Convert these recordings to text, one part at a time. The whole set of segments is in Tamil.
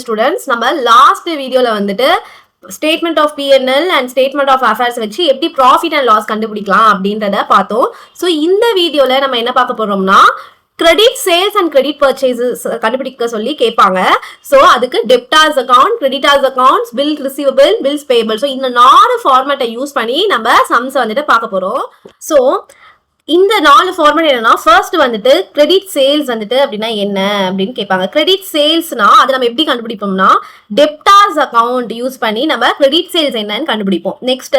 ஸ்டூடெண்ட்ஸ் நம்ம லாஸ்ட் வீடியோல வந்துட்டு statement of PNL and statement of affairs வச்சு எப்படி ப்ராஃபிட் அண்ட் லாஸ் கண்டுபிடிக்கலாம் அப்படின்றத பார்த்தோம். ஸோ இந்த வீடியோல நம்ம என்ன பார்க்க போறோம்னா credit sales and credit purchases கண்டுபிடிக்க சொல்லி கேட்பாங்க. ஸோ அதுக்கு debtors account, creditors accounts, bill receivable, bills payable. So இந்த 4 ஃபார்மேட்டை யூஸ் பண்ணி நம்ம சம்ஸ் வந்துட்டு பார்க்க போறோம். ஸோ இந்த 4 ஃபார்மேட் என்னன்னா, ஃபர்ஸ்ட் வந்துட்டு கிரெடிட் சேல்ஸ் வந்துட்டு அப்படின்னா என்ன அப்படின்னு கேட்பாங்க. கிரெடிட் சேல்ஸ்னா அது நம்ம எப்படி கண்டுபிடிப்போம்னா டெப்டார்ஸ் அக்கௌண்ட் யூஸ் பண்ணி நம்ம கிரெடிட் சேல்ஸ் என்னன்னு கண்டுபிடிப்போம். Next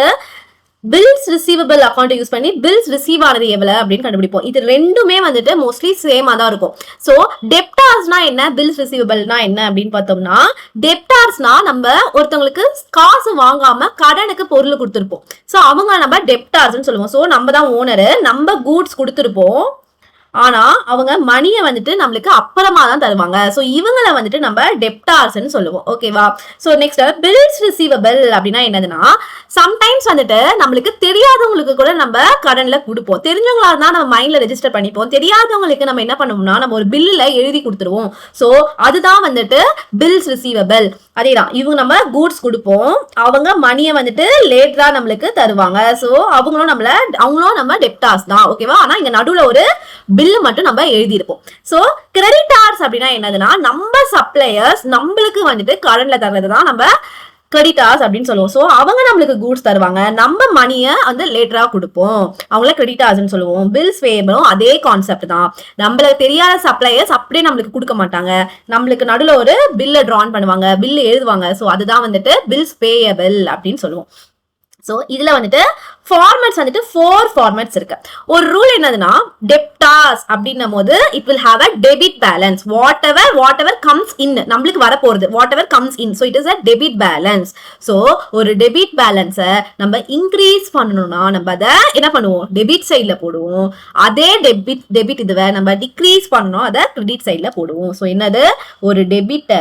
bills receivable account use பண்ணி பில்ஸ் ரிசீவ் ஆனது எவ்வளவு அப்படின்னு கண்டுபிடிப்போம். இது ரெண்டுமே வந்துட்டு மோஸ்ட்லி சேமா தான் இருக்கும். ஸோ டெப்டார்ஸ்னா என்ன, பில்ஸ் ரிசீவபிள்னா என்ன அப்படின்னு பார்த்தோம்னா, டெப்டார்ஸ்னா நம்ம ஒருத்தவங்களுக்கு காசு வாங்காம கடனுக்கு பொருள் கொடுத்துருப்போம். ஸோ அவங்க நம்ம டெப்டார்ஸ்ன்னு சொல்லுவோம். ஸோ நம்ம தான் ஓனரு, நம்ம கூட்ஸ் கொடுத்துருப்போம், ஆனா அவங்க மணியை வந்துட்டு நம்மளுக்கு அப்புறமா தான் தருவாங்க. ஸோ இவங்களை வந்துட்டு நம்ம டெப்டார்ஸ்ன்னு சொல்லுவோம். ஓகேவா? ஸோ நெக்ஸ்ட் பில்ஸ் ரிசீவபிள் அப்படின்னா என்னதுன்னா, சம்டைம்ஸ் வந்துட்டு நம்மளுக்கு தெரியாதவங்களுக்கு கூட நம்ம கடன்ல கொடுப்போம். தெரிஞ்சவங்களா இருந்தா நம்ம மைண்ட்ல ரெஜிஸ்டர் பண்ணிப்போம். தெரியாதவங்களுக்கு நம்ம என்ன பண்ணுவோம்னா நம்ம ஒரு பில்லுல எழுதி கொடுத்துருவோம். ஸோ அதுதான் வந்துட்டு பில்ஸ் ரிசீவபிள். அதேதான், இவங்க நம்ம கூட்ஸ் கொடுப்போம், அவங்க மணியை வந்துட்டு லேட்டரா நம்மளுக்கு தருவாங்க. ஸோ அவங்களும் நம்ம டெப்டார்ஸ் தான். ஓகேவா? ஆனா இங்க நடுவுல ஒரு பில்லு மட்டும் நம்ம எழுதியிருப்போம். ஸோ கிரெடிட்டார்ஸ் அப்படின்னா என்னதுன்னா, நம்ம சப்ளையர்ஸ் நம்மளுக்கு வந்துட்டு கடன்ல தர்றது தான் நம்ம கிரெடிட்டார்ஸ் அப்படின்னு சொல்லுவோம். ஸோ அவங்க நம்மளுக்கு கூட்ஸ் தருவாங்க, நம்ம மணியை வந்து லேட்டரா கொடுப்போம், அவங்கள கிரெடிட்டார்ஸ்ன்னு சொல்லுவோம். பில்ஸ் பேயபிளும் அதே கான்செப்ட் தான். நம்மளுக்கு தெரியாத சப்ளையர்ஸ் அப்படியே நம்மளுக்கு கொடுக்க மாட்டாங்க, நம்மளுக்கு நடுவில் ஒரு பில்லை ட்ரான் பண்ணுவாங்க, பில்லு எழுதுவாங்க. ஸோ அதுதான் வந்துட்டு பில்ஸ் பேயபிள் அப்படின்னு சொல்லுவோம். ஸோ இதுல வந்துட்டு ஃபார்மேட்ஸ் வந்துட்டு 4 ஃபார்மேட்ஸ் இருக்கு. ஒரு ரூல் என்னதுன்னா, டெப்டார்ஸ் அப்படின்னும் போது it will have a debit balance. What ever comes in, நம்மளுக்கு வர போறது what ever comes in. So it is a debit balance. So ஒரு டெபிட் பேலன்ஸை நம்ம இன்க்ரீஸ் பண்ணணும்னா நம்ம அதை என்ன பண்ணுவோம், டெபிட் சைட்ல போடுவோம். அதே டெபிட் இதுவை நம்ம டிக்ரீஸ் பண்ணணும், அதை கிரெடிட் சைட்ல போடுவோம். ஸோ என்னது, ஒரு டெபிட்டை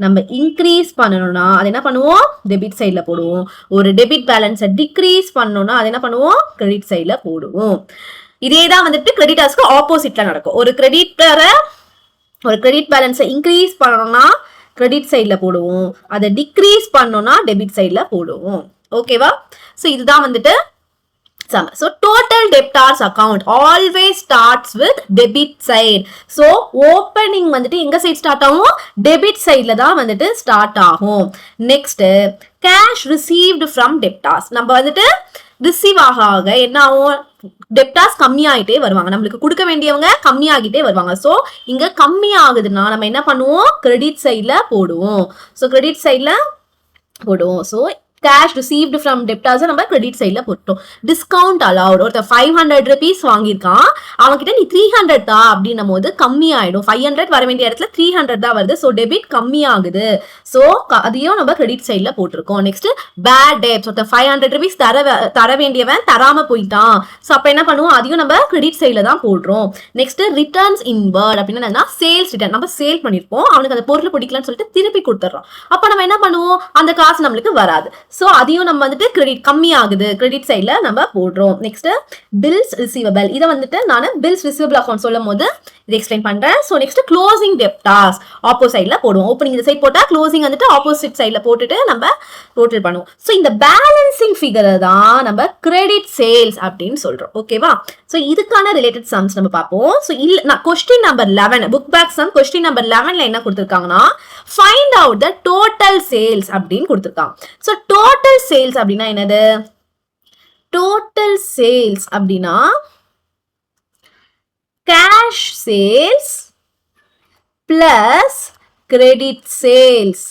நம்ம இன்க்ரீஸ் பண்ணணும்னா அதை என்ன பண்ணுவோம், டெபிட் சைட்ல போடுவோம். ஒரு டெபிட் பேலன்ஸை டிக்ரீஸ் பண்ணணும்னா அதை என்ன பண்ணுவோம், கிரெடிட் சைட்ல போடுவோம். இதேதான் வந்துட்டு கிரெடிட்டர்ஸ்க்கு ஆப்போசிட்ல நடக்கும். ஒரு கிரெடிட் பேலன்ஸை இன்க்ரீஸ் பண்ணணும்னா கிரெடிட் சைட்ல போடுவோம், அதை டிக்ரீஸ் பண்ணணும்னா டெபிட் சைட்ல போடுவோம். ஓகேவா? ஸோ இதுதான் வந்துட்டு sum. So total debtors account always starts with debit side. So opening வந்துட்டு எங்க சைடு ஸ்டார்ட் ஆகும், டெபிட் சைட்ல தான் வந்துட்டு ஸ்டார்ட் ஆகும். Next cash received from debtors. நம்ம வந்துட்டு ரிசீவ் ஆக என்ன ஆகும், டெப்டார்ஸ் கம்மியாயிட்டே வருவாங்க, நம்மளுக்கு கொடுக்க வேண்டியவங்க கம்மியாகிட்டே வருவாங்க. ஸோ இங்க கம்மி ஆகுதுன்னா நம்ம என்ன பண்ணுவோம், கிரெடிட் சைட்ல போடுவோம். ஸோ கிரெடிட் சைட்ல போடுவோம். So cash received from debtors நம்ம கிரெடிட் சைட்ல போட்டோம். டிஸ்கவுண்ட் அலவுட், ஒருத்தர் 500 rupees வாங்கியிருக்கான், அவன்கிட்ட நீ 300 தான் அப்படின்னும் போது கம்மி ஆயிடும். 500 வர வேண்டிய இடத்துல 300 தான் வருது. ஸோ டெபிட் கம்மி ஆகுது. ஸோ அதையும் நம்ம கிரெடிட் சைட்ல போட்டிருக்கோம். நெக்ஸ்ட் பேட் டெப்ட்ஸ், ஒருத்தர் 500 rupees தர வேண்டியவன் தராம போயிட்டான். ஸோ அப்ப என்ன பண்ணுவோம், அதையும் நம்ம கிரெடிட் சைட்ல தான் போடுறோம். நெக்ஸ்ட் ரிட்டர்ன்ஸ் இன்வர்ட் அப்படின்னா சேல்ஸ் ரிட்டர்ன், நம்ம சேல் பண்ணிருப்போம், அவனுக்கு அந்த பொருள் பிடிக்கலன்னு சொல்லிட்டு திருப்பி கொடுத்துறோம். அப்ப நம்ம என்ன பண்ணுவோம், அந்த காசு நம்மளுக்கு வராது. ஸோ அதையும் நம்ம வந்துட்டு கிரெடிட் கம்மி ஆகுது, கிரெடிட் சைட்ல நம்ம போடுறோம். நெக்ஸ்ட் பில்ஸ் ரிசீவபிள், இதை வந்துட்டு நான் பில்ஸ் ரிசீவபிள் அக்கௌண்ட் சொல்லும் போது இதை எக்ஸ்பிளைன் பண்றேன். So next closing debtors opposite சைட்ல போடுவோம். ஓப்பனிங் இந்த சைட் போட்டா க்ளோசிங் வந்துட்டு ஆப்போசிட் சைட்ல போட்டுட்டு நம்ம டோட்டல் பண்ணுவோம். ஸோ இந்த பேலன்சிங் ஃபிகரை தான் நம்ம கிரெடிட் சேல்ஸ் அப்படின்னு சொல்றோம். ஓகேவா? ஸோ இதுக்கான ரிலேட்டட் சம்ஸ் நம்ம பார்ப்போம். ஸோ நான் question number 11 book back sum question number 11ல என்ன கொடுத்துருக்காங்கன்னா, find out the total sales அப்படின்னு கொடுத்துருக்காங்க. ஸோ டோட்டல் சேல்ஸ் அப்படின்னா என்னது, டோட்டல் சேல்ஸ் அப்படின்னா cash sales plus credit sales,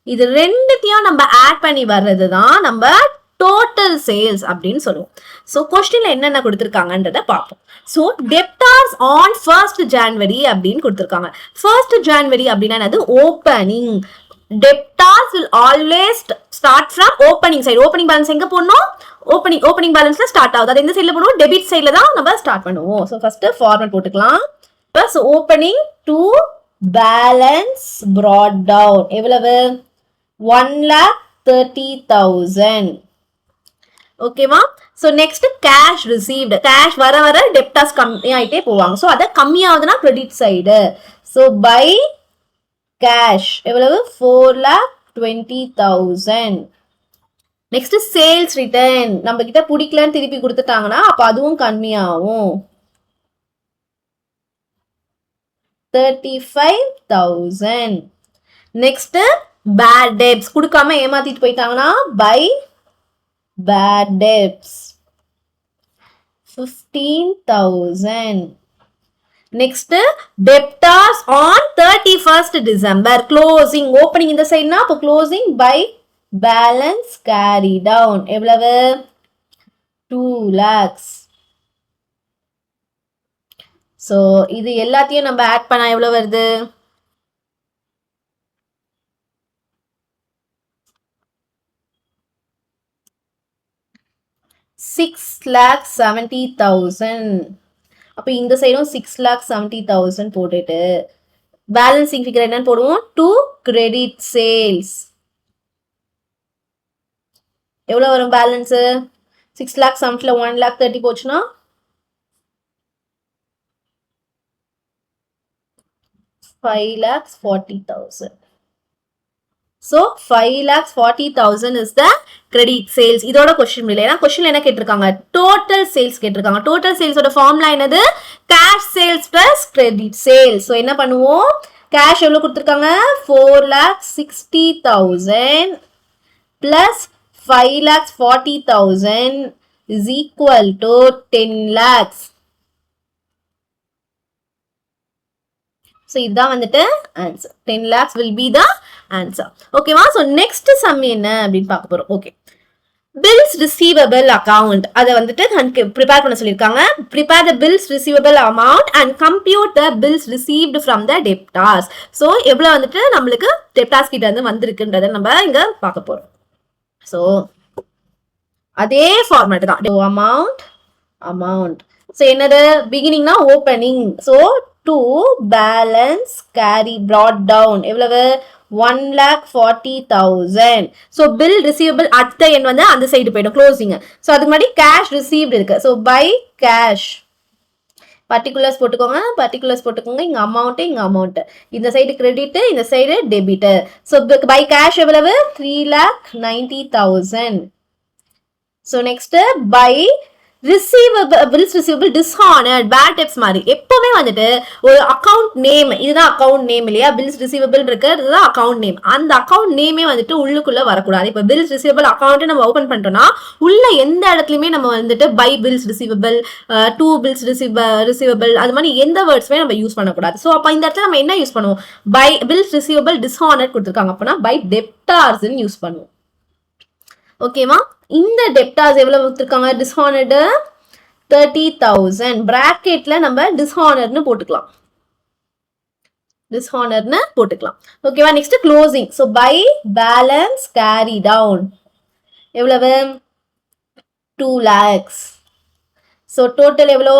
இது ரெண்டுத்தையும் நம்ம ஆட் பண்ணி வர்றது தான் நம்ம டோட்டல் சேல்ஸ் அப்படின்னு சொல்லுவோம். ஸோ கொஸ்டின்ல என்னென்ன கொடுத்துருக்காங்கன்றத பார்ப்போம். So debtors on 1st January அப்படின்னு கொடுத்துருக்காங்க. 1st January அப்படின்னா என்னது, opening. Debtors will always start from opening side. Opening balance எங்க போடணும், opening balanceல ஸ்டார்ட் ஆகுது, அது எந்த சைடுல போடுவோம், டெபிட் சைடுல தான் நம்ம ஸ்டார்ட் பண்ணுவோம். ஸோ ஃபர்ஸ்ட் ஃபார்மேட் போட்டுக்கலாம். So opening to balance brought down எவ்வளவு, 1,30,000. ஓகேவா? So next cash received, cash வர வர டெப்டார்ஸ் கம்மியாயிட்டே போவாங்க. ஸோ அதை கம்மியாகுதுன்னா credit side. So by cash எவ்வளவு 4,20,000. நெக்ஸ்ட் சேல்ஸ் ரிட்டர்ன் நம்ம கிட்ட பிடிக்கலன்னு திருப்பி கொடுத்துட்டாங்கன்னா அப்ப அதுவும் கம்மியாகும் 35,000. நெக்ஸ்ட் பேட் டெப்ஸ் கொடுக்காம ஏமாத்திட்டு போயிட்டாங்கன்னா by bad debts 15,000. Next debtors on 31st December closing opening இந்த சைடுனா அப்போ closing by balance carry down எவ்வளவு 2 lakhs. so இது எல்லாத்தையும் நம்ம ஆட் பண்ணா எவ்வளவு வருது 6,70,000. அப்போ இந்த சைடும் 6,70,000 போட்டுட்டு பேலன்சிங் ஃபிகர் என்னன்னு போடுவோம் டு கிரெடிட் சேல்ஸ் எவ்வளவு வரும் பேலன்ஸ் 6,70,000 1,30,000 போச்சுன்னா 5,40,000. So 5,40,000 is the credit sales. இதோட கொஸ்டின் இல்லை ஏன்னா கொஸ்டின் என்ன கேட்டிருக்காங்க டோட்டல் சேல்ஸ் கேட்டிருக்காங்க. டோட்டல் சேல்ஸோட ஃபார்முலா என்னது cash sales plus credit sales. So என்ன பண்ணுவோம் கேஷ் எவ்வளோ கொடுத்துருக்காங்க 4,60,000 plus 5,40,000 is equal to 10 lakhs. So இதான் வந்துட்டு answer 10 lakhs will be the answer. ஓகேவா ஸோ நெக்ஸ்ட் சம் என்ன அப்படின்னு பார்க்க போறோம். ஓகே பில்ஸ் ரிசீவபிள் அக்கவுண்ட் அதை வந்துட்டு ப்ரிப்பேர் பண்ண சொல்லியிருக்காங்க. Prepare the bills receivable amount and compute the bills received from the debtors. So எவ்வளோ வந்துட்டு நம்மளுக்கு டெப்டார்ஸ் கிட்ட இருந்து வந்திருக்குன்றதை நம்ம இங்க பார்க்க போறோம். ஸோ அதே ஃபார்மேட் தான் அமௌண்ட் ஸோ என்னது பிகினிங்னா opening so to balance carry brought down எவ்வளவு 1,40,000. So bill receivable at the end வந்து அந்த சைடு போயிடும் க்ளோசிங். ஸோ அதுக்கு முன்னாடி கேஷ் ரிசீவ்டு இருக்கு. ஸோ பை கேஷ் பர்டிகுலர்ஸ் போட்டுக்கோங்க இங்க அமௌண்ட் இந்த சைடு கிரெடிட் இந்த side debit. So by cash எவ்வளவு 3,90,000. So next by bills receivable dishonoured bad debts மாதிரி எப்பவுமே வந்துட்டு ஒரு அக்கௌண்ட் நேம் இதுதான் அக்கௌண்ட் நேம் இல்லையா பில்ஸ் ரிசீவபிள் இருக்கு இதுதான் அக்கௌண்ட் நேம். அந்த அக்கௌண்ட் நேமே வந்துட்டு உள்ளுக்குள்ள வரக்கூடாது. இப்போ பில்ஸ் ரிசீவபிள் அக்கௌண்ட் நம்ம ஓபன் பண்ணிட்டோம்னா உள்ள எந்த இடத்துலயுமே நம்ம வந்துட்டு by bills receivable to bills receivable அது மாதிரி எந்த வேர்ட்ஸுமே நம்ம யூஸ் பண்ணக்கூடாது. ஸோ அப்போ இந்த இடத்துல நம்ம என்ன யூஸ் பண்ணுவோம் பை பில்ஸ் ரிசீவபிள் டிஸ்ஹானர்ட் கொடுத்துருக்காங்க அப்படின்னா பை டெப்டார்ஸ் யூஸ் பண்ணுவோம். ஓகேவா இந்த டெப்டார்ஸ் எவ்வளவு கொடுத்துருக்காங்க டிஸ்ஹானர்டு 30,000 பிராக்கெட்ல நம்ம டிஸ்ஹானர்னு போட்டுக்கலாம் ஓகேவா. Next closing so by balance carry down எவ்வளவு 2 lakhs. ஸோ டோட்டல் எவ்வளோ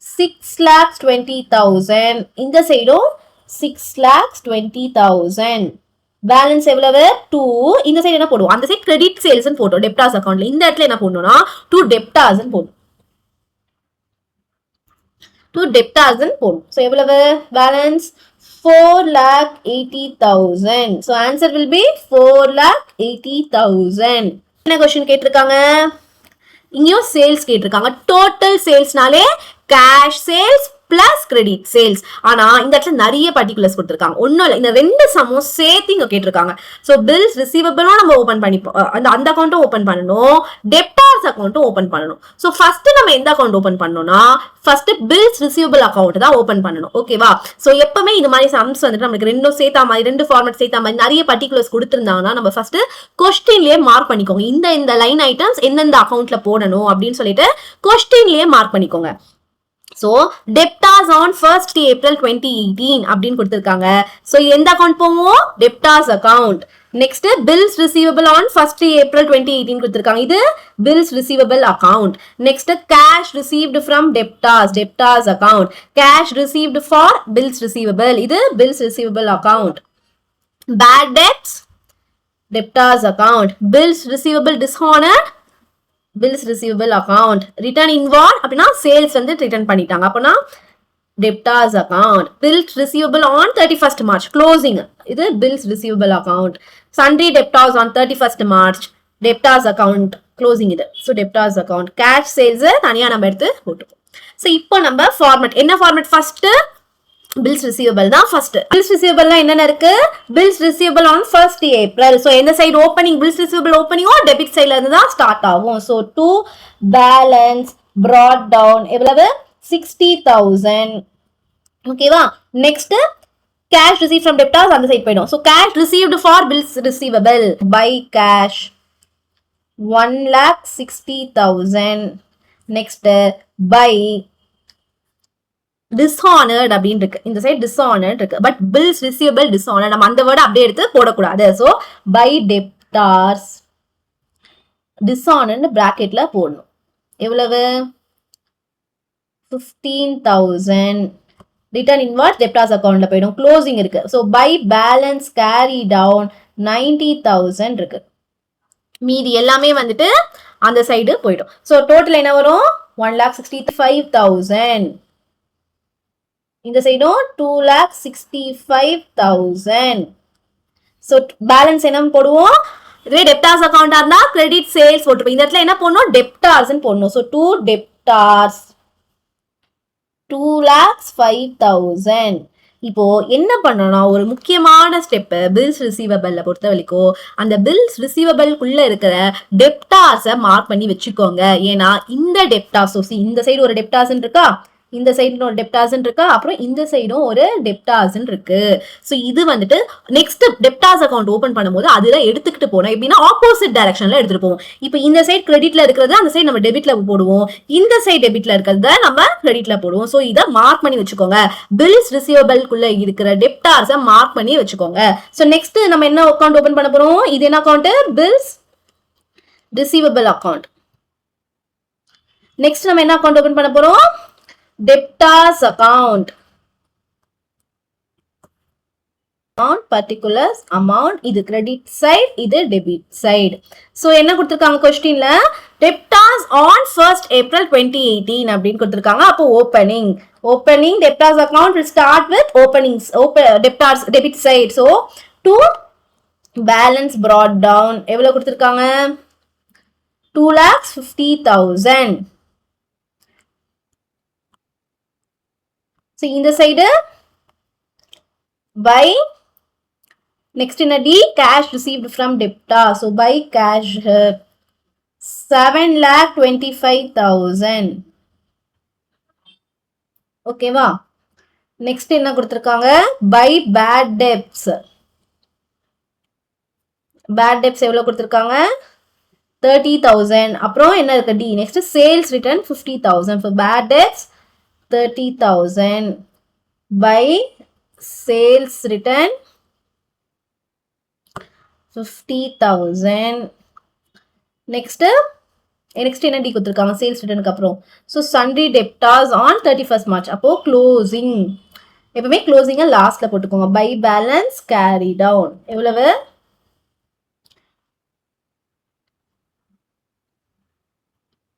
6,20,000 இந்த சைடும் 6,20,000 பேலன்ஸ் எவ்வளவு 2 இந்த சைடு என்ன போடுவோம் அந்த சைடு கிரெடிட் சேல்ஸ் போட்டோம் டெப்டார்ஸ் அக்கௌண்ட்ல இந்த இடத்துல என்ன பண்ணணும்னா டு டெப்டார்ஸ் போடும் ஸோ எவ்வளவு balance 4,80,000. So answer will be 4,80,000. என்ன கொஸ்டின் கேட்டிருக்காங்க இங்கேயும் சேல்ஸ் கேட்டிருக்காங்க. டோட்டல் சேல்ஸ்னாலே cash sales plus credit sales. ஆனா இந்த இடத்துல நிறைய பர்டிகுலர்ஸ் கொடுத்துருக்காங்க. ஒன்னும் இல்லை இந்த ரெண்டு சம்மும் சேர்த்து இங்க கேட்டிருக்காங்க. ஸோ பில்ஸ் ரிசீவபிளும் நம்ம ஓபன் பண்ணிப்போம் அந்த அக்கௌண்ட்டும் ஓபன் பண்ணணும் டெப்டார்ஸ் அக்கௌண்ட்டும் ஓபன் பண்ணணும். ஸோ ஃபர்ஸ்ட் நம்ம எந்த அக்கௌண்ட் ஓபன் பண்ணணும்னா ஃபர்ஸ்ட் பில்ஸ் ரிசீவபிள் அக்கௌண்ட் தான் ஓபன் பண்ணணும். ஓகேவா ஸோ எப்பவுமே இந்த மாதிரி சம்ஸ் வந்துட்டு நமக்கு ரெண்டும் சேர்த்தா மாதிரி ரெண்டு ஃபார்மேட் சேர்த்தா மாதிரி நிறைய பர்டிகுலர்ஸ் கொடுத்துருந்தாங்கன்னா நம்ம ஃபர்ஸ்ட் கொஸ்டின்லயே மார்க் பண்ணிக்கோங்க இந்த லைன் ஐட்டம்ஸ் எந்தெந்த அக்கௌண்ட்ல போடணும் அப்படின்னு சொல்லிட்டு கொஸ்டின்லயே மார்க் பண்ணிக்கோங்க. So debtors on 1st April 2018 அப்படின்னு கொடுத்திருக்காங்க. So எந்த அக்கவுண்ட் போவோம் debtors account. Next bills receivable on 1st April 2018 கொடுத்திருக்காங்க. இது bills receivable account. Next cash received from debtors account. Cash received for bills receivable. இது bills receivable account. Bad debts debtors account. Bills receivable dishonored bills receivable account. Return inward அப்படின்னா சேல்ஸ் வந்து ரிட்டர்ன் பண்ணிட்டாங்க அப்படின்னா debtors account. Bills receivable on 31st March. Closing. இது bills receivable account. Sundry debtors on 31st March. Debtors account. Closing இது. So debtors account. Cash sales தனியா நம்ம எடுத்து போட்டுப்போம். So இப்போ நம்ம format. என்ன format first? Bills receivable தான் first. Bills receivable என்னென்ன இருக்கு? Bills receivable on 1st April. So என்ன side opening? Bills receivable opening or debit side ல இருந்து தான் start ஆகும். So to balance brought down எவ்வளவு? 60,000. ஓகேவா? Next cash received from debtors அந்த சைடு போய்டும். So cash received for bills receivable by cash 1,60,000. Next by dishonored அப்படின்னு இருக்கு. இந்த சைடு dishonored இருக்கு. பட் bills receivable dishonored நம்ம அந்த வேர்ட் அப்படியே எடுத்து போடக்கூடாது. So by debtors dishonored பிராக்கெட்ல போடணும். எவ்வளவு? 15,000. Return inward debtors account போய்டும். Closing இருக்கு. So by balance carry down 90,000 இருக்கு. மீதி எல்லாமே வந்துட்டு அந்த சைடு போய்டும். So total என்ன வரும்? 1,65,000. இந்த சைடும் 2,65,000. So balance என்ன போடுவோம்? இதுவே debtors account இருந்தா credit sales போட்டுப்போம். இந்த இடத்துல என்ன போடணும்? debtors போடணும். So to debtors 2,05,000. இப்போ என்ன பண்ணணும்? ஒரு முக்கியமான ஸ்டெப் பில்ஸ் ரிசீவபிள்ல பொறுத்த வரைக்கும் அந்த பில்ஸ் ரிசீவபிள்குள்ள இருக்கிற டெப்டார்ஸை மார்க் பண்ணி வச்சுக்கோங்க. ஏன்னா இந்த டெப்டார்ஸ் இந்த சைடு ஒரு டெப்டார்ஸ் இருக்கா, இந்த சைடு ஒரு டெப்டார்ஸ் இருக்கா, அப்புறம் இந்த சைடும் ஒரு டெப்டார்ஸ் இருக்கு. ஸோ இது வந்துட்டு நெக்ஸ்ட் டெப்டார்ஸ் அக்கௌண்ட் ஓபன் பண்ணும்போது அதுல எடுத்துக்கிட்டு போனோம். எப்படின்னா ஆப்போசிட் டைரக்ஷன்ல எடுத்துட்டு போவோம். இப்போ இந்த சைடு கிரெடிட்ல இருக்கிறது அந்த சைடு நம்ம டெபிட்ல போடுவோம், இந்த சைடு டெபிட்ல இருக்கிறத நம்ம கிரெடிட்ல போடுவோம். ஸோ இதை மார்க் பண்ணி வச்சுக்கோங்க. பில்ஸ் ரிசீவபிள்குள்ள இருக்கிற டெப்டார்ஸை மார்க் பண்ணி வச்சுக்கோங்க. ஸோ நெக்ஸ்ட் நம்ம என்ன அக்கௌண்ட் ஓபன் பண்ண போறோம்? இது என்ன account? Bills receivable account. Next நம்ம என்ன அக்கௌண்ட் ஓபன் பண்ண போறோம்? debtors account. amount particulars amount இது credit side, இது debit side. so என்ன கொடுத்திருக்காங்க क्वेश्चनல? debtors on 1st April 2018 அப்படினு கொடுத்திருக்காங்க. அப்போ opening debtors account will start with openings debtors debit side. so to balance brought down எவ்வளவு கொடுத்திருக்காங்க? 2,50,000. So இந்த side by next in a D cash received from debtor. So by cash 7,25,000. ஓகேவா? நெக்ஸ்ட் என்ன கொடுத்திருக்காங்க? by bad debts. bad debts எவ்வளவு கொடுத்திருக்காங்க? 30,000. அப்புறம் என்ன இருக்கு? D. next sales return 50,000. for bad debts 30,000 by sales return 50,000. next என்ன டி கொடுத்திருக்காங்க? சேல்ஸ் ரிட்டர்னுக்கு அப்புறம் so sundry debtors on 31st March. அப்போ closing எப்பவுமே closing லாஸ்ட்ல போட்டுக்கோங்க. by balance carry down எவ்வளவு?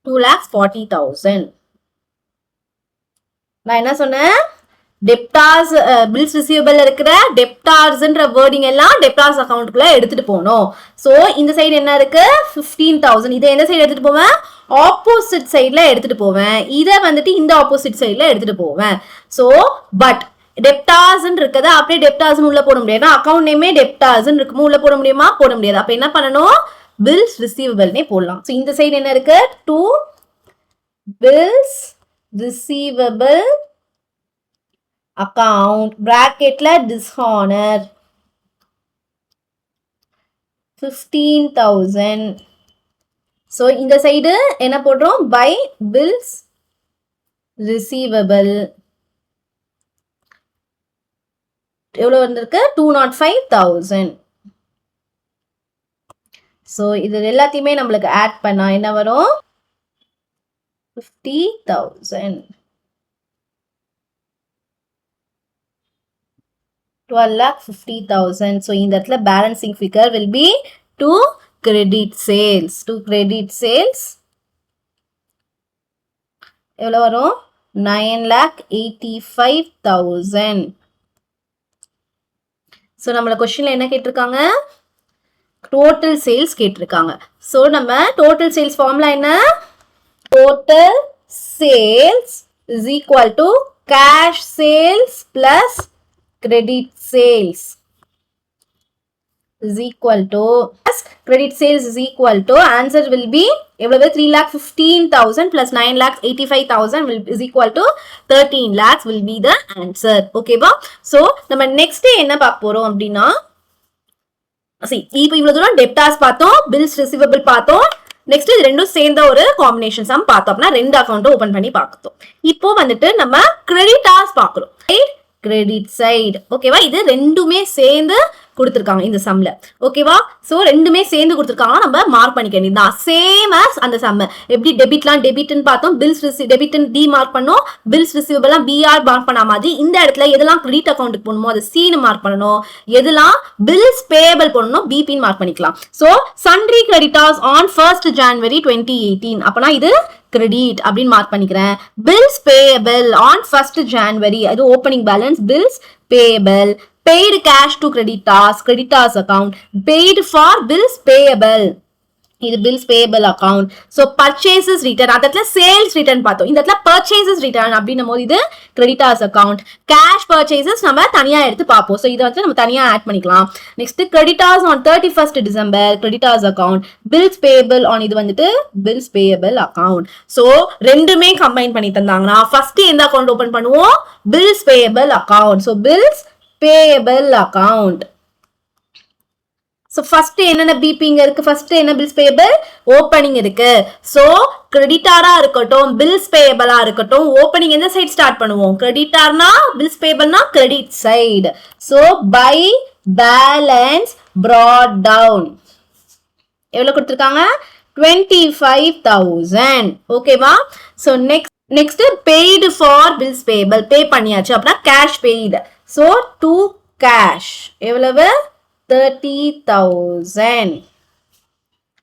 2,40,000. நான் என்ன சொன்னேன்? டெப்டார்ஸ் பில்ஸ் ரிசீவபிள் இருக்கிற டெப்டார்ஸ்ன்ற வேர்டிங் எல்லாம் டெப்டார்ஸ் அக்கௌண்ட்குள்ள எடுத்துட்டு போகணும். ஸோ இந்த சைடு என்ன இருக்கு? 15,000. இதை எந்த சைடு எடுத்துட்டு போவேன்? ஆப்போசிட் சைட்ல எடுத்துட்டு போவேன். இதை வந்துட்டு இந்த ஆப்போசிட் சைட்ல எடுத்துட்டு போவேன். ஸோ பட் டெப்டார்ஸ் இருக்கிறத அப்படியே டெப்டார்ஸ் உள்ள போட முடியாது. அக்கௌண்ட் நேமே டெப்டார்ஸ் இருக்குமோ உள்ள போட முடியுமா? போட முடியாது. அப்ப என்ன பண்ணணும்? பில்ஸ் ரிசீவபிள்னே போடலாம். ஸோ இந்த சைடு என்ன இருக்கு? டு பில்ஸ் receivable account bracketல dishonor 15,000. so இந்த சைடு என்ன போடுறோம்? by bills receivable எவ்வளவு வந்திருக்கு? 205,000. so இது எல்லாத்தையுமே நம்மளுக்கு ஆட் பண்ணா என்ன வரும்? 50,000. 12,50,000. so இந்த இடத்துல balancing figure will be to credit sales. எவ்வளவு வரும்? 9,85,000. ஸோ நம்மள கொஸ்டின்ல என்ன கேட்டிருக்காங்க, டோட்டல் சேல்ஸ் கேட்டிருக்காங்க. ஸோ நம்ம டோட்டல் சேல்ஸ் ஃபார்முலா என்ன, total sales is equal to cash sales plus credit sales is equal to credit sales is equal to answer will be எவ்வளவு 3,15,000 plus 9,85,000 will is equal to 13 lakhs will be the answer. ஓகேவா? so நம்ம next என்ன பார்க்க போறோம் அப்படின்னா, இப்போ இவ்வளவு தூரம் debtors பார்த்தோம், bills receivable பார்த்தோம், நெக்ஸ்ட் இது ரெண்டும் சேர்ந்த ஒரு காம்பினேஷன் சம் பார்த்தோம் அப்படின்னா ரெண்டு அக்கௌண்ட் ஓபன் பண்ணி பார்த்தோம். இப்போ வந்துட்டு நம்ம கிரெடிட்டார்ஸ் பார்க்கிறோம், கிரெடிட் சைடு. ஓகேவா? இது ரெண்டுமே சேர்ந்து கொடுத்துருக்காங்க இந்த சம்ல. ஓகேவா? சோ ரெண்டுமே சேர்ந்து கொடுத்துருக்காங்க, நம்ம மார்க் பண்ணிக்க வேண்டியதுதான். சேம் as அந்த சம் எப்படி டெபிட்லாம் டெபிட்னு பார்த்தோம், பில்ஸ் டெபிட் டி மார்க் பண்ணோம், பில்ஸ் ரிசீவபிள்லாம் பிஆர் மார்க் பண்ண மாதிரி இந்த இடத்துல எதெல்லாம் கிரெடிட் அக்கௌண்ட்டுக்கு போகணுமோ அதை சீனு மார்க் பண்ணணும், எதெல்லாம் பில்ஸ் பேயபிள் பண்ணணும் பிபின்னு மார்க் பண்ணிக்கலாம். So sundry creditors on 1st January 2018 அப்பனா இது கிரெடிட் அப்படின்னு மார்க் பண்ணிக்கிறேன். Bills payable on 1st January அது opening balance, bills payable, paid cash to creditors account, paid for bills payable இது bills payable account. so purchases return அதத்துல sales return பார்த்தோம், இந்த இடத்துல purchases return அப்படின்னும் போது இது creditors account. cash purchases நம்ம தனியா எடுத்து பார்ப்போம், so இதை வந்து நம்ம தனியா ஆட் பண்ணிக்கலாம். next creditors on 31st December creditors account, bills payable on இது வந்துட்டு bills payable account. so ரெண்டுமே கம்பைன் பண்ணி தந்தாங்கன்னா ஃபர்ஸ்ட் எந்த அக்கவுண்ட் ஓபன் பண்ணுவோம், bills payable account. so bills payable account. so first என்னென்ன பிபிங்க இருக்கு, first என்ன bills payable opening இருக்கு. so கிரெடிட்டாரா இருக்கட்டும் bills payable இருக்கட்டும் ஓப்பனிங் எந்த சைடு ஸ்டார்ட் பண்ணுவோம், கிரெடிட்டார்னா bills payableனா credit side. so by balance brought down எவ்வளவு கொடுத்திருக்காங்க, 25,000. ஓகேவா? so next paid for bills payable pay பண்ணியாச்சு அப்படின்னா cash paid. so to cash எவ்வளவு 30,000.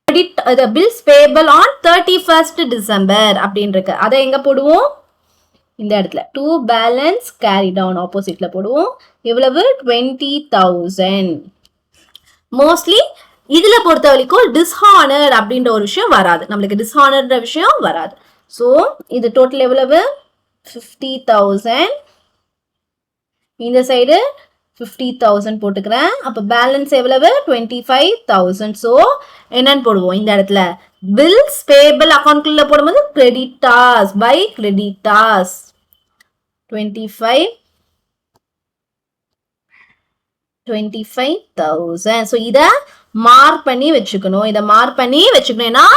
credit the bills payable on 31st December அப்படின்னு இருக்கு, அதை எங்க போடுவோம், இந்த இடத்துல to balance carry down ஆப்போசிட்ல போடுவோம். எவ்வளவு 20,000. மோஸ்ட்லி இதுல பொறுத்த வரைக்கும் டிஸ்ஹானர் அப்படின்ற ஒரு விஷயம் வராது, நம்மளுக்கு டிஸ்ஹானர்ன்ற விஷயம் வராது. so இது டோட்டல் எவ்வளவு 50,000, இந்த சைடு 50,000 போட்டுக்கிறேன். அப்ப பேலன்ஸ் எவ்வளவு 25,000. சோ என்னன்னு போடுவோம் இந்த இடத்துல, பில்ஸ் பேயபிள் அக்கவுண்ட்ல போடும்போது கிரெடிட்டார்ஸ் பை கிரெடிட்டார்ஸ் 25,000. சோ இத மார்க் பண்ணி வச்சுக்கணும், இத மார்க் பண்ணி வச்சுக்கணும்னா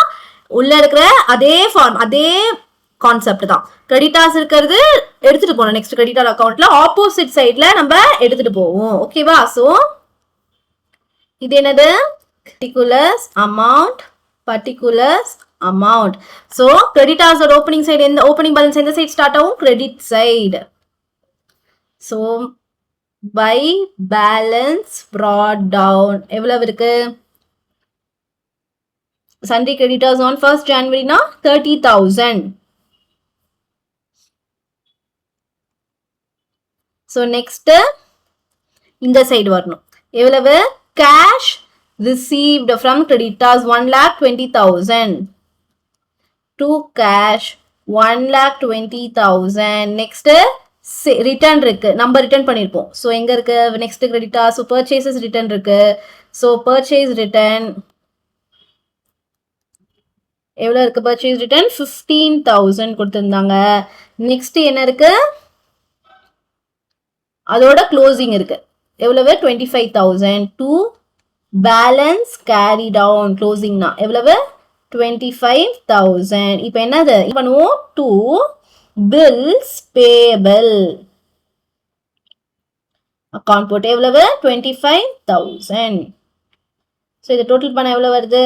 உள்ள இருக்கிற அதே ஃபார்ம் அதே கான்செப்ட் தான். கிரெடிட்டார்ஸ் இருக்கிறது எடுத்துட்டு போகணும் நெக்ஸ்ட் கிரெடிட்டார் அக்கவுண்ட்ல, ஆப்போசிட் சைட்ல நம்ம எடுத்துட்டு போவோம். ஓகேவா? சோ இது என்னது, particulars amount. So creditors opening side எந்த ஓப்பனிங் பேலன்ஸ் எந்த சைடு ஸ்டார்ட் ஆகும், credit side. So by balance brought down எவ்வளவு இருக்கு, sundry creditors on 1st January 30,000. so next இந்த சைடு வரணும், எவ்வளவு cash received from creditors 1,20,000 to cash 1,20,000. next return இருக்கு, நம்ம ரிட்டர்ன் பண்ணிருப்போம். so எங்க இருக்கு next creditors, so purchases return இருக்கு. so purchase return எவ்வளவு இருக்கு, purchase return 15,000 கொடுத்திருந்தாங்க. next என்ன இருக்கு, அதோட க்ளோசிங் இருக்கு, எவ்வளவு 25,000 to balance carry down க்ளோசிங்னா எவ்வளவு 25,000. இப்போ என்னது பண்ணுவோம், to bills payable அக்கவுண்ட் போட்டு எவ்வளவு 25,000. ஸோ இது டோட்டல் பண்ண எவ்வளவு வருது,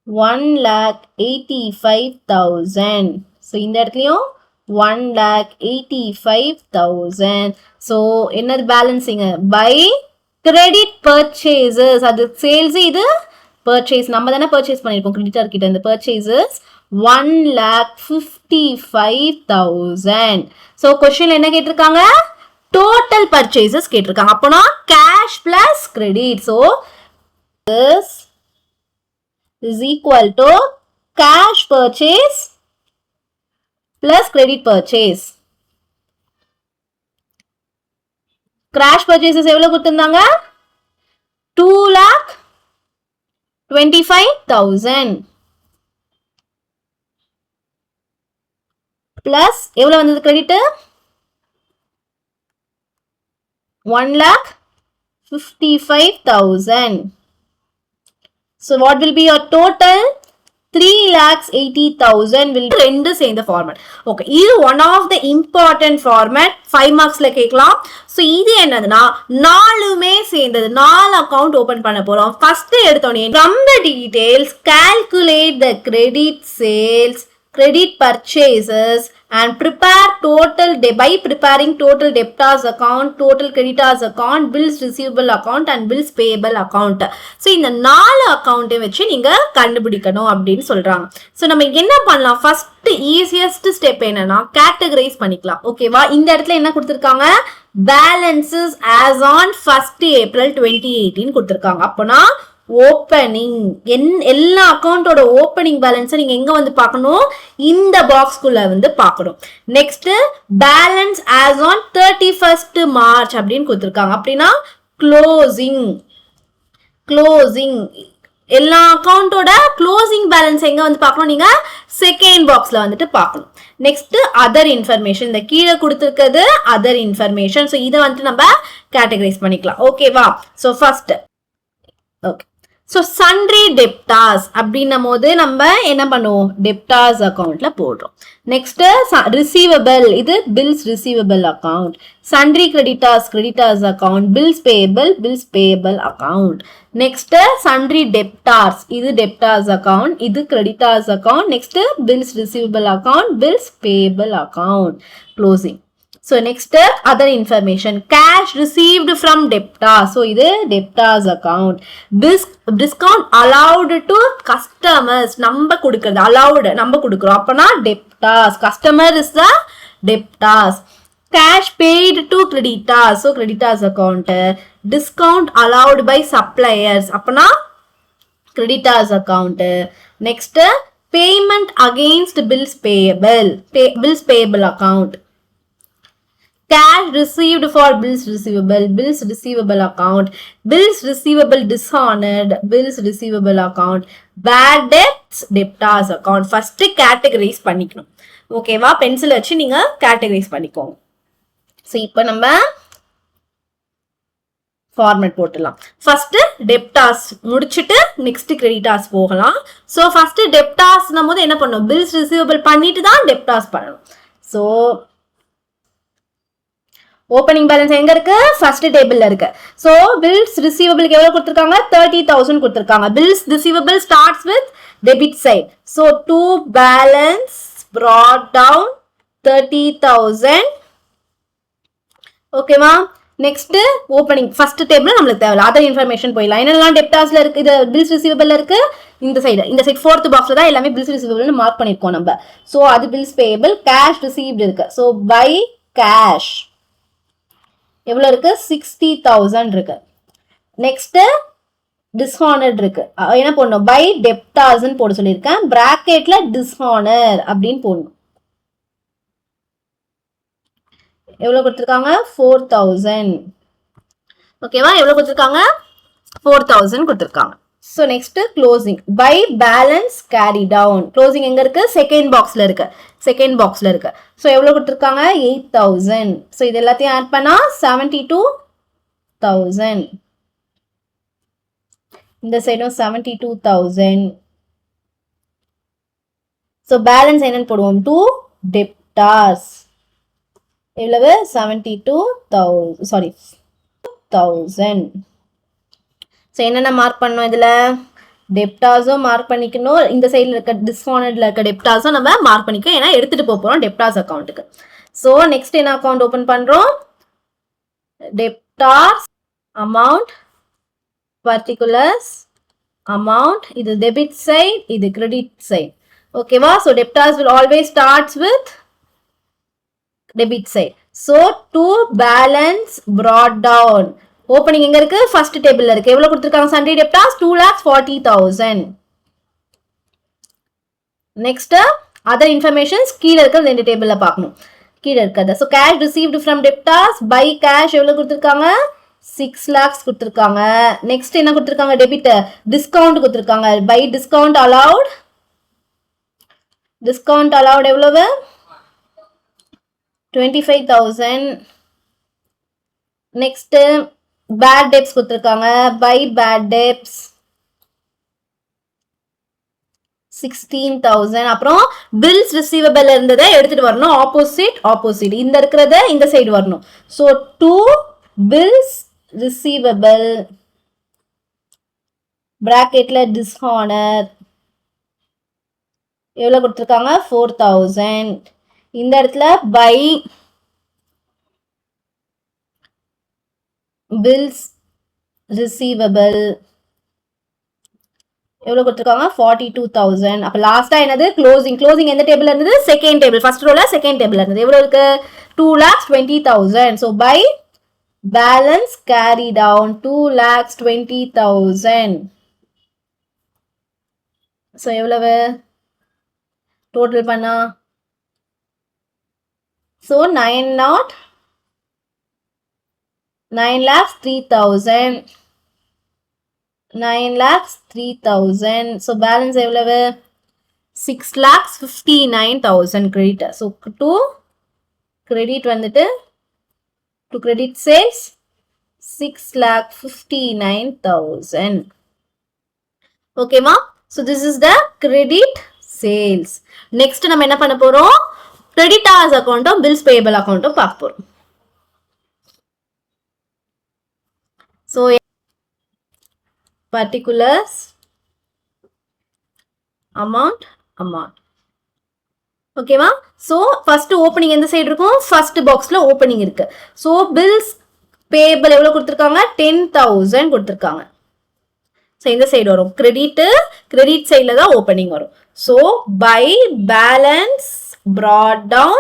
1,85,000. ஸோ இந்த இடத்துலயும் 1,85,000. ஸோ என்னது பேலன்சிங் பை கிரெடிட் பர்ச்சேசஸ், அது சேல்ஸ், இது பர்ச்சேஸ் நம்ம தானே பர்ச்சேஸ் பண்ணிருப்போம் கிரெடிட்டர் கிட்ட இருந்து, பர்ச்சேசஸ் 1,55,000. ஸோ கொஸ்டின் என்ன கேட்டிருக்காங்க? டோட்டல் பர்ச்சேசஸ் கேட்டிருக்காங்க. அப்போனா cash plus credit. So this is equal to cash purchase plus credit purchase. Cash purchases எவ்வளவு கொடுத்திருந்தாங்க? 2,25,000 plus எவ்வளவு வந்தது credit? 1,55,000. So what will be your total? 3,80,000 will be ரெண்டு சேர்ந்த ஃபார்மேட். ஓகே, இது one of the important format 5 மார்க்ஸ்ல கேட்கலாம். ஸோ இது என்னதுன்னா நாலுமே சேர்ந்தது, 4 அக்கௌண்ட் ஓபன் பண்ண போறோம். ஃபர்ஸ்ட் எடுத்தோடனே from the details calculate the credit sales, credit purchases and prepare total by preparing total debtors account, total creditors account, bills receivable account and bills payable account. So இந்த 4 அக்கௌண்ட்டை வச்சு நீங்க கண்டுபிடிக்கணும் அப்படின்னு சொல்றாங்க. ஸோ நம்ம என்ன பண்ணலாம்? ஃபர்ஸ்ட் ஈஸியஸ்ட் ஸ்டெப் என்னன்னா கேட்டகரைஸ் பண்ணிக்கலாம். ஓகேவா? இந்த இடத்துல என்ன கொடுத்துருக்காங்க? Balances as on 1st April 2018 கொடுத்துருக்காங்க. அப்போனா ஓப்பனிங் எல்லா அக்கௌண்டோட ஓப்பனிங் பேலன்ஸை நீங்க எங்க வந்து பார்க்கணும்? இந்த பாக்ஸ்குள்ள வந்து பார்க்கணும். Next balance as on 31st March அப்படின்னு கொடுத்துருக்காங்க. அப்படின்னா க்ளோசிங் எல்லா அக்கௌண்டோட க்ளோசிங் பேலன்ஸ் எங்க வந்து பார்க்கணும்? நீங்க செகண்ட் பாக்ஸ்ல வந்துட்டு பார்க்கணும். நெக்ஸ்ட் அதர் இன்ஃபர்மேஷன், இந்த கீழே கொடுத்துருக்கிறது அதர் இன்ஃபர்மேஷன். ஸோ இதை வந்துட்டு நம்ம கேட்டகரைஸ் பண்ணிக்கலாம். ஓகேவா? So first okay, so sundry debtors அப்படின்னும் போது நம்ம என்ன பண்ணுவோம்? டெப்டார்ஸ் அக்கௌண்ட்ல போடுறோம். நெக்ஸ்ட் ரிசீவபிள், இது bills receivable account. Sundry creditors account. Bills payable account. Next sundry debtors, இது டெப்டார்ஸ் அக்கௌண்ட், இது creditors account. Next bills receivable account, bills payable account. Closing. So next other information, cash received from debtors. So இது debtors account. Discount allowed to customers, நம்ம கொடுக்கிறது allowed, நம்ம கொடுக்கிறோம். அப்பனா debtors, customer is the debtors. Cash paid to creditors, so creditors account. Discount allowed by suppliers, அப்பனா creditors account. Next payment against bills payable account. Cash received for bills receivable account. Bills receivable dishonored, bills receivable account. Bad debts debtors account. First categorize பண்ணிக்கணும். ஓகேவா? பென்சில் வச்சு நீங்க கேட்டகரைஸ் பண்ணிக்கோங்க. ஸோ இப்போ நம்ம ஃபார்மேட் போட்டுடலாம். ஃபர்ஸ்ட் டெப்டார்ஸ் முடிச்சுட்டு நெக்ஸ்ட் கிரெடிட்டார்ஸ் போகலாம். ஸோ ஃபர்ஸ்ட் டெப்டார்ஸ்னும் போது என்ன பண்ணணும்? பில்ஸ் ரிசீவபிள் பண்ணிட்டு தான் டெப்டார்ஸ் பண்ணணும். ஸோ ஓப்பனிங் பேலன்ஸ் எங்க இருக்கு? ஃபர்ஸ்ட் டேபிள்ல இருக்கு. சோ பில்ஸ் ரிசீவபிளுக்கு எவ்வளவு கொடுத்திருக்காங்க? 30,000 கொடுத்திருக்காங்க. Bills receivable starts with debit side. So to balance brought down 30,000. ஓகேவா? நெக்ஸ்ட் ஓப்பனிங் ஃபர்ஸ்ட் டேபிள் நமக்கு தேவையில்ல. அதர் இன்ஃபர்மேஷன் போயிடலாம். என்னெல்லாம் டெப்டார்ஸ்ல இருக்கு? இது பில்ஸ் ரிசீவபிள்ல இருக்கு. இந்த சைடு ஃபோர்த் பாக்ஸ்ல தான் எல்லாமே பில்ஸ் ரிசீவபிள்னு மார்க் பண்ணிருக்கோம் நம்ம. சோ அது பில்ஸ் பேயபிள். கேஷ் ரிசீவ்ட் இருக்கு. சோ பை கேஷ் எவ்வளவு இருக்கு? 60,000 இருக்கு. நெக்ஸ்ட் டிஸ்ஹானர் இருக்கு. என்ன போடணும்? பை டெப்டார்ஸ் போட சொல்லியிருக்கேன். பிராக்கெட்ல டிஸ்ஹானர் அப்படின்னு போடணும். எவ்வளவு கொடுத்திருக்காங்க? 4,000. ஓகேவா? எவ்வளவு கொடுத்திருக்காங்க? 4,000 கொடுத்திருக்காங்க. So next closing by balance carry down. Closing எங்க இருக்கு? செகண்ட் பாக்ஸ்ல இருக்கு. So எவ்வளவு கொடுத்திருக்காங்க? 8,000. So இது எல்லாத்தையும் ஆட் பண்ணா 72,000. இந்த சைடும் 72,000. So balance என்னன்னு போடுவோம்? to debtors. எவ்வளவு? 72,000. ஸோ என்னென்ன மார்க் பண்ணோம்? இதில் டெப்டாஸும் மார்க் பண்ணிக்கணும். இந்த சைடில் இருக்க டிஸ்ஹானர்டில் இருக்க டெப்டாஸும் நம்ம மார்க் பண்ணிக்கணும். ஏன்னா எடுத்துகிட்டு போகிறோம் டெப்டாஸ் அக்கௌண்ட்டுக்கு. ஸோ நெக்ஸ்ட் என்ன அக்கௌண்ட் ஓப்பன் பண்ணுறோம்? Debtors amount, particulars amount. இது டெபிட் சைட், இது கிரெடிட் சைட். ஓகேவா? So debtors will always starts with debit side. So to balance brought down. Opening எங்க இருக்கு? ஃபர்ஸ்ட் டேபிள்ல இருக்கு. எவ்வளவு கொடுத்திருக்காங்க? sundry debtors 2,40,000. Next other informations கீழ இருக்க ரெண்டு டேபிள்ல பார்க்கணும். கீழ இருக்கிறது. So cash received from debtors by cash எவ்வளவு கொடுத்திருக்காங்க? 6 lakhs கொடுத்திருக்காங்க. நெக்ஸ்ட் என்ன கொடுத்திருக்காங்க? டெபிட் டிஸ்கவுண்ட் கொடுத்திருக்காங்க. By discount allowed. Discount allowed எவ்வளவு? 25,000. நெக்ஸ்ட் பேட் டெப்ஸ் கொடுத்திருக்காங்க. By bad debts 16,000. அப்புறம் பில்ஸ் ரிசீவபிள் இருந்ததை எடுத்துட்டு வரணும். ஆப்போசிட் இந்த இருக்கிறத இந்த சைடு வரணும். ஸோ டூ பில்ஸ் ரிசீவபிள் பிராக்கெட்ல டிஸ்ஹானர் எவ்வளவு கொடுத்துருக்காங்க? 4,000. இந்த இடத்துல பை பில்ஸ் ரிசீவபிள் எவ்வளவு கொடுத்திருக்காங்க? 42,000. அப்ப லாஸ்டா என்னது? க்ளோசிங் எந்த டேபிள்ல இருந்தது? Second table. ஃபர்ஸ்ட் ரோல செகண்ட் டேபிள்ல இருந்தது. எவ்வளவு இருக்கு? 2,20,000. so by balance carry down 2,20,000. so எவ்வளவு டோட்டல் பண்ணா? so 9,03,000. 9,03,000. so balance எவ்வளவு? 6,59,000 credit. so to credit வந்துட்டு to credit sales 6,59,000. ஓகேவா? so this is the credit sales. next நம்ம என்ன பண்ண போறோம்? creditors அக்கௌண்ட்டும் bills payable அக்கௌண்ட்டும் பார்க்க போறோம். so particulars amount ஓகேவா? சோ ஃபர்ஸ்ட் ஓபனிங் எந்த சைடு இருக்கும்? ஃபர்ஸ்ட் பாக்ஸ்ல ஓபனிங் இருக்கு. சோ பில்ஸ் பேயபிள் எவ்வளவு கொடுத்திருக்காங்க? 10,000 கொடுத்திருக்காங்க. சோ இந்த சைடு வரும். கிரெடிட் சைடுல தான் ஓபனிங் வரும். So by balance brought down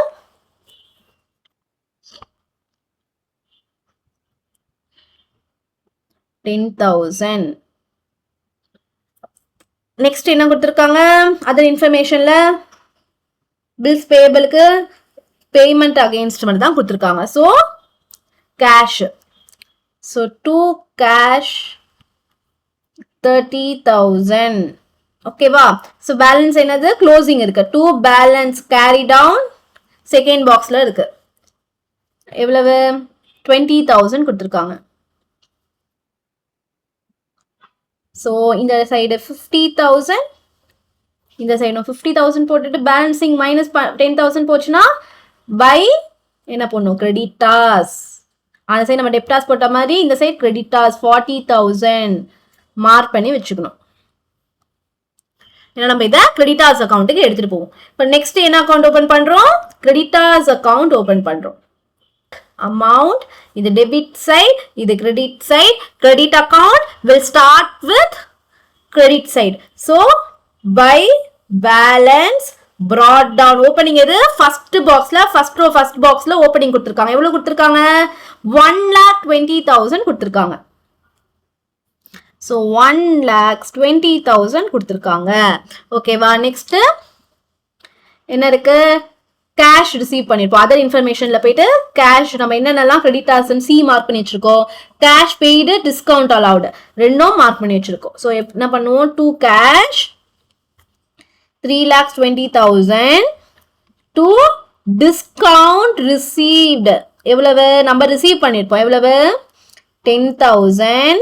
10,000. Next என்ன கொடுத்திருக்காங்க? அதர் இன்ஃபர்மேஷன்ல பில்ஸ் பேயபிளுக்கு பேமெண்ட் அகைன்ஸ்ட் மட்டும் தான் கொடுத்திருக்காங்க. So cash. So to cash 30,000. ஓகேவா? ஸோ பேலன்ஸ் என்னது? க்ளோசிங் இருக்கு. To balance carry down second பாக்ஸ்ல இருக்கு. எவ்வளவு? 20,000 கொடுத்திருக்காங்க. ஸோ இந்த சைடு 50,000, இந்த சைடு 50,000 போட்டுட்டு பேலன்சிங் மைனஸ் 10,000 போச்சுன்னா பை என்ன பண்ணும்? கிரெடிட்டாஸ். அந்த சைடு நம்ம டெப்டாஸ் போட்ட மாதிரி இந்த சைடு கிரெடிட்டாஸ் 40,000 மார்க் பண்ணி வச்சுக்கணும். ஏன்னா நம்ம இதை கிரெடிட்டாஸ் அக்கௌண்ட்டுக்கு எடுத்துட்டு போவோம். இப்போ நெக்ஸ்ட் என்ன அக்கௌண்ட் ஓபன் பண்றோம்? கிரெடிட்டாஸ் அக்கௌண்ட் ஓபன் பண்றோம். amount இது debit side, இது credit side. Credit account will start with credit side. So by balance brought down opening எது? first boxல first row first boxல opening கொடுத்திருக்காங்க. எவ்வளவு கொடுத்திருக்காங்க? 1,20,000 கொடுத்திருக்காங்க. so 1,20,000 கொடுத்திருக்காங்க. ஓகேவா? நெக்ஸ்ட் என்ன இருக்கு? கேஷ் ரிசீவ் பண்ணிருப்போம். அதர் இன்ஃபர்மேஷன்ல போயிட்டு கேஷ் நம்ம என்னென்னலாம் கிரெடிட்டார்ஸ் சி மார்க் பண்ணி வச்சிருக்கோம். கேஷ் பெய்டு டிஸ்கவுண்ட் அலவுட் ரெண்டும் மார்க் பண்ணி வச்சிருக்கோம். ஸோ என்ன பண்ணுவோம்? To cash 3,20,000. To discount received எவ்வளவு? நம்ம ரிசீவ் பண்ணிருப்போம். எவ்வளவு? 10,000.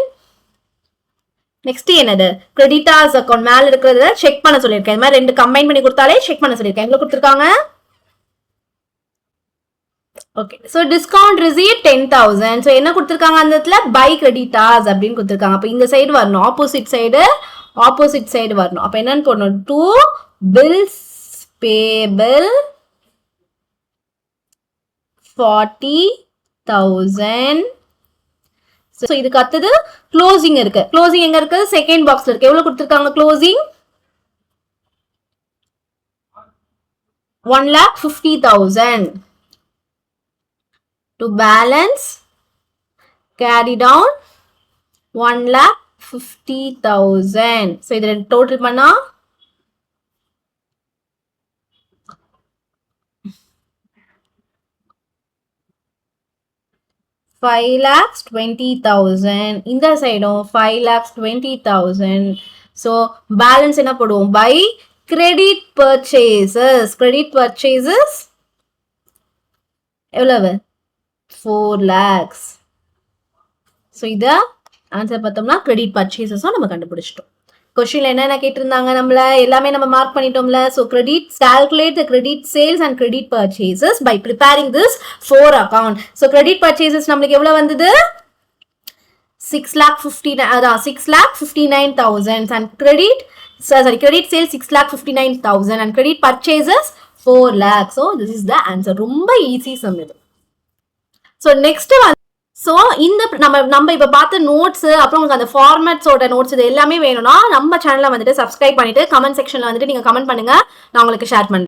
நெக்ஸ்ட் என்னது? கிரெடிட்டார்ஸ் அக்கௌண்ட் மேல இருக்கிறத செக் பண்ண சொல்லியிருக்கேன். இந்த மாதிரி ரெண்டு கம்பைன் பண்ணி கொடுத்தாலே செக் பண்ண சொல்லியிருக்கேன். எவ்வளவு கொடுத்துருக்காங்க? Okay. So discount receive 10,000. So என்ன கொடுத்துருக்காங்க அந்த இடத்துல? பை கிரெடிட்டார்ஸ் அப்படின்னு கொடுத்துருக்காங்க. அப்போ இந்த சைடு வரணும். ஆப்போசிட் சைடு வரணும். அப்போ என்னன்னு போடணும்? To bills payable 40,000. ஸோ இதுக்கு அடுத்தது க்ளோசிங் இருக்கு. க்ளோசிங் எங்க இருக்கு? செகண்ட் பாக்ஸ்ல இருக்கு. எவ்வளவு கொடுத்துருக்காங்க closing? 1,50,000. To balance, carry down 1,50,000. So இதில் total பண்ணா 5,20,000. இந்த சைடும் 5,20,000. So balance என்ன போடுவோம்? By credit purchases. Credit purchases எவ்வளவு? 4 lakhs. So இதை ஆன்சர் பார்த்தோம்னா கிரெடிட் பர்ச்சேசஸும் நம்ம கண்டுபிடிச்சிட்டோம். கொஸ்டின்ல என்னென்ன கேட்டிருந்தாங்க நம்மள எல்லாமே நம்ம மார்க் பண்ணிட்டோம்ல. So credit calculate the credit sales and credit purchases by preparing this 4 account. So credit purchases நம்மளுக்கு எவ்வளவு வந்தது? 6,59,000 and credit sales 6,59,000 and credit purchases 4 lakhs. So this is the answer. ரொம்ப ஈஸி சம் இது. ஸோ நெக்ஸ்ட் ஸோ இந்த நம்ம இப்போ பார்த்த நோட்ஸ் அப்புறம் உங்களுக்கு அந்த ஃபார்மேட்ஸோட நோட்ஸ் இது எல்லாமே வேணும்னா நம்ம சேனலை வந்துட்டு சப்ஸ்கிரைப் பண்ணிட்டு கமெண்ட் செக்ஷன்ல வந்துட்டு நீங்க கமெண்ட் பண்ணுங்க, நான் உங்களுக்கு ஷேர் பண்ணுறேன்.